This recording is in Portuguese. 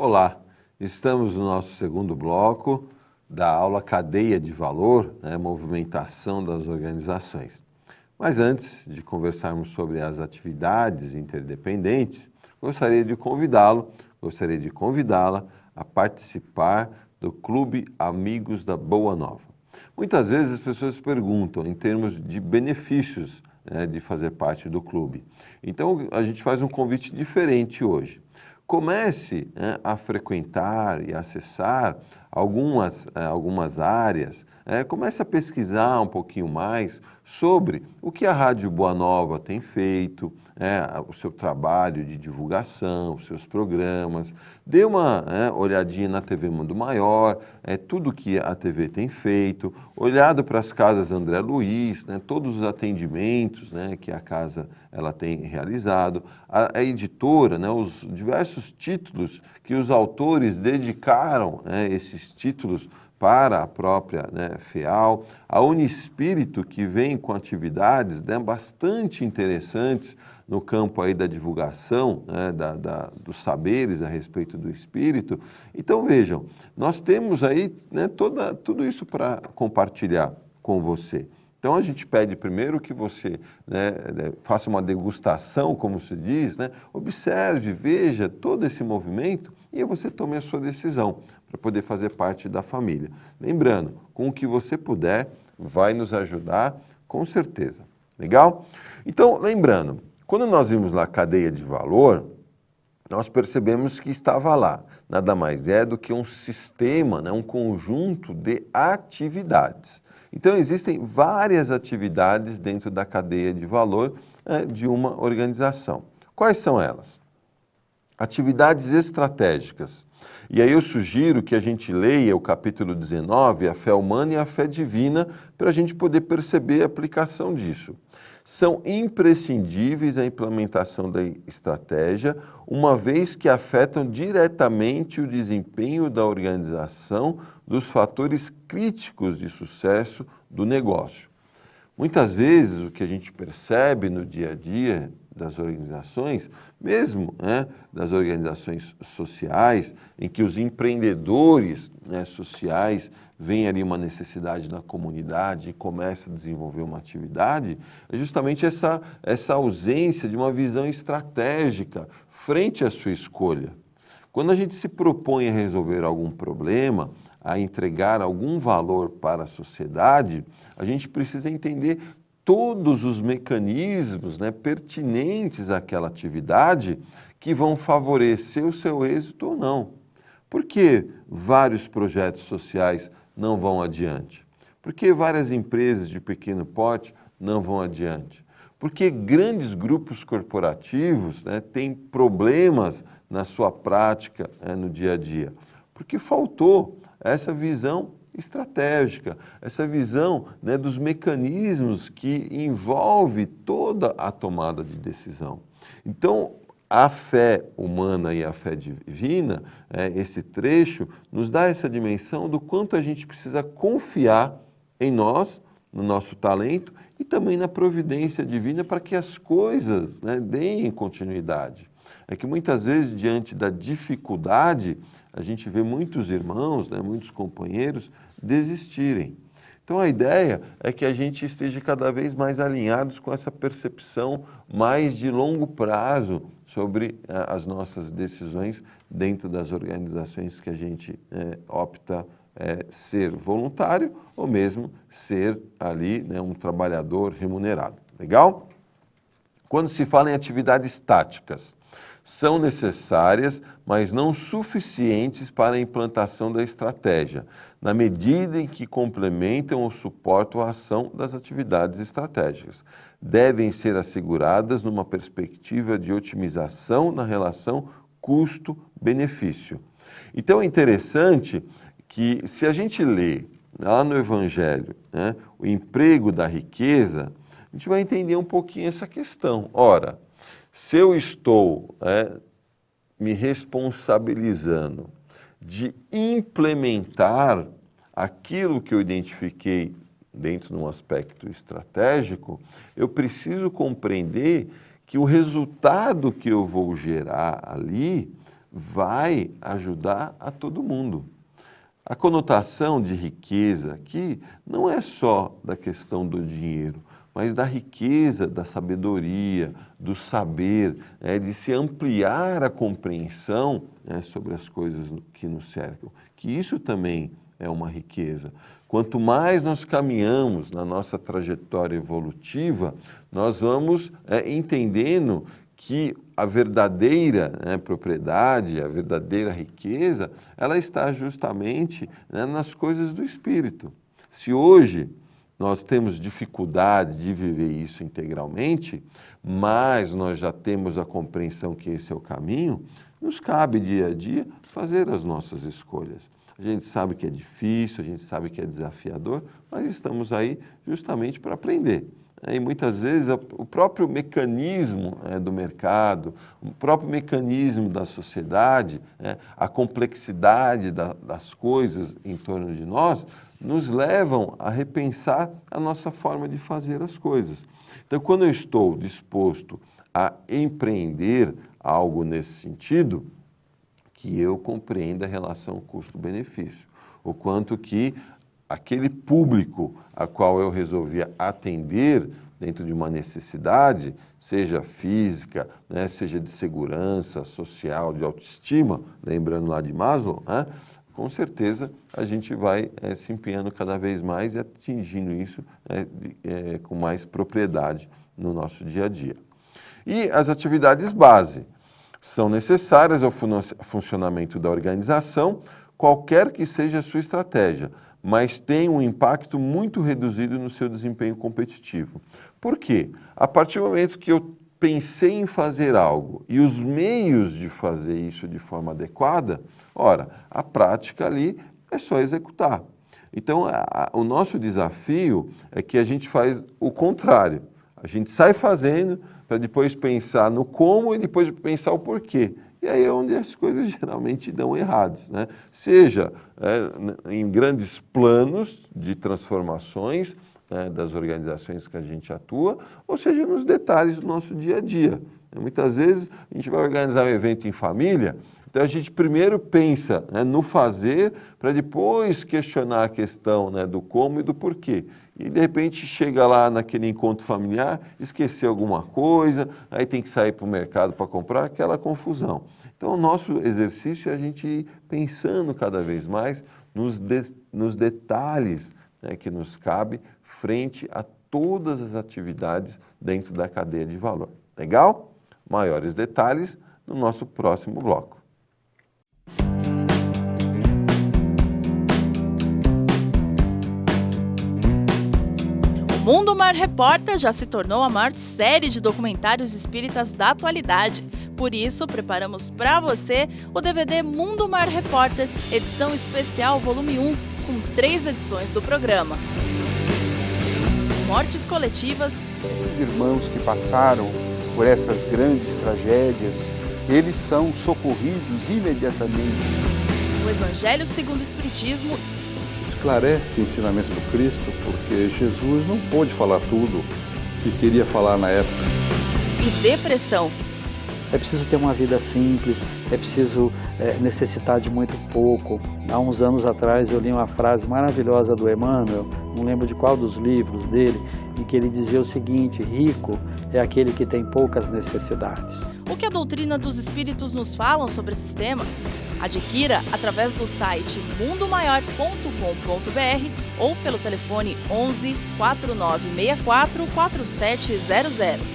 Olá, estamos no nosso segundo bloco da aula Cadeia de Valor, movimentação das organizações. Mas antes de conversarmos sobre as atividades interdependentes, gostaria de convidá-la a participar do Clube Amigos da Boa Nova. Muitas vezes as pessoas perguntam em termos de benefícios de fazer parte do clube. Então a gente faz um convite diferente hoje. Comece a frequentar e acessar algumas áreas, comece a pesquisar um pouquinho mais sobre o que a Rádio Boa Nova tem feito, o seu trabalho de divulgação, os seus programas. Dê uma olhadinha na TV Mundo Maior, tudo que a TV tem feito, olhado para as casas André Luiz, todos os atendimentos que a casa ela tem realizado, a editora, os diversos títulos que os autores dedicaram, esses títulos para a própria FEAL, a Unispírito, que vem com atividades bastante interessantes no campo aí da divulgação, dos saberes a respeito do espírito. Então vejam, nós temos aí tudo isso para compartilhar com você. Então a gente pede primeiro que você faça uma degustação, como se diz, observe, veja todo esse movimento e aí você tome a sua decisão para poder fazer parte da família. Lembrando, com o que você puder, vai nos ajudar com certeza. Legal? Então, lembrando, quando nós vimos lá a cadeia de valor, nós percebemos que estava lá. Nada mais é do que um sistema, um conjunto de atividades. Então, existem várias atividades dentro da cadeia de valor de uma organização. Quais são elas? Atividades estratégicas. E aí eu sugiro que a gente leia o capítulo 19, a fé humana e a fé divina, para a gente poder perceber a aplicação disso. São imprescindíveis a implementação da estratégia, uma vez que afetam diretamente o desempenho da organização dos fatores críticos de sucesso do negócio. Muitas vezes o que a gente percebe no dia a dia das organizações, mesmo das organizações sociais, em que os empreendedores sociais veem ali uma necessidade na comunidade e começam a desenvolver uma atividade, é justamente essa ausência de uma visão estratégica frente à sua escolha. Quando a gente se propõe a resolver algum problema, a entregar algum valor para a sociedade, a gente precisa entender todos os mecanismos pertinentes àquela atividade que vão favorecer o seu êxito ou não. Por que vários projetos sociais não vão adiante? Por que várias empresas de pequeno porte não vão adiante? Por que grandes grupos corporativos têm problemas na sua prática no dia a dia? Porque faltou essa visão estratégica, essa visão dos mecanismos que envolve toda a tomada de decisão. Então, a fé humana e a fé divina, esse trecho, nos dá essa dimensão do quanto a gente precisa confiar em nós, no nosso talento e também na providência divina para que as coisas deem continuidade. É que muitas vezes, diante da dificuldade, a gente vê muitos irmãos, muitos companheiros desistirem. Então a ideia é que a gente esteja cada vez mais alinhados com essa percepção mais de longo prazo sobre as nossas decisões dentro das organizações que a gente opta ser voluntário ou mesmo ser ali um trabalhador remunerado. Legal? Quando se fala em atividades táticas, são necessárias, mas não suficientes para a implantação da estratégia, na medida em que complementam ou suportam a ação das atividades estratégicas. Devem ser asseguradas numa perspectiva de otimização na relação custo-benefício. Então é interessante que, se a gente lê lá no Evangelho o emprego da riqueza, a gente vai entender um pouquinho essa questão. Ora, se eu estou me responsabilizando de implementar aquilo que eu identifiquei dentro de um aspecto estratégico, eu preciso compreender que o resultado que eu vou gerar ali vai ajudar a todo mundo. A conotação de riqueza aqui não é só da questão do dinheiro, mas da riqueza, da sabedoria, do saber, de se ampliar a compreensão sobre as coisas que nos cercam, que isso também é uma riqueza. Quanto mais nós caminhamos na nossa trajetória evolutiva, nós vamos entendendo que a verdadeira propriedade, a verdadeira riqueza, ela está justamente nas coisas do Espírito. Se hoje nós temos dificuldade de viver isso integralmente, mas nós já temos a compreensão que esse é o caminho, nos cabe dia a dia fazer as nossas escolhas. A gente sabe que é difícil, a gente sabe que é desafiador, mas estamos aí justamente para aprender. E muitas vezes o próprio mecanismo do mercado, o próprio mecanismo da sociedade, a complexidade das coisas em torno de nós, nos levam a repensar a nossa forma de fazer as coisas. Então, quando eu estou disposto a empreender algo nesse sentido, que eu compreenda a relação custo-benefício, o quanto que aquele público a qual eu resolvi atender dentro de uma necessidade, seja física, seja de segurança, social, de autoestima, lembrando lá de Maslow, com certeza a gente vai se empenhando cada vez mais e atingindo isso com mais propriedade no nosso dia a dia. E as atividades base são necessárias ao funcionamento da organização, qualquer que seja a sua estratégia, mas tem um impacto muito reduzido no seu desempenho competitivo. Por quê? A partir do momento que eu pensei em fazer algo e os meios de fazer isso de forma adequada, ora, a prática ali é só executar. Então, o nosso desafio é que a gente faz o contrário. A gente sai fazendo para depois pensar no como e depois pensar o porquê. E aí é onde as coisas geralmente dão errados, Seja em grandes planos de transformações das organizações que a gente atua, ou seja nos detalhes do nosso dia a dia. Muitas vezes a gente vai organizar um evento em família, então a gente primeiro pensa no fazer para depois questionar a questão do como e do porquê. E de repente chega lá naquele encontro familiar, esqueceu alguma coisa, aí tem que sair para o mercado para comprar, aquela confusão. Então o nosso exercício é a gente ir pensando cada vez mais nos detalhes que nos cabe frente a todas as atividades dentro da cadeia de valor. Legal? Maiores detalhes no nosso próximo bloco. O Mundo Mar Repórter já se tornou a maior série de documentários espíritas da atualidade. Por isso, preparamos para você o DVD Mundo Mar Repórter, edição especial volume 1, com 3 edições do programa. Mortes coletivas. Esses irmãos que passaram por essas grandes tragédias, eles são socorridos imediatamente. O Evangelho segundo o Espiritismo. Esclarece o ensinamento do Cristo, porque Jesus não pôde falar tudo que queria falar na época. E depressão. É preciso ter uma vida simples, é preciso necessitar de muito pouco. Há uns anos atrás eu li uma frase maravilhosa do Emmanuel, não lembro de qual dos livros dele, em que ele dizia o seguinte: rico é aquele que tem poucas necessidades. O que a doutrina dos espíritos nos falam sobre esses temas? Adquira através do site mundomaior.com.br ou pelo telefone 11 4964 4700.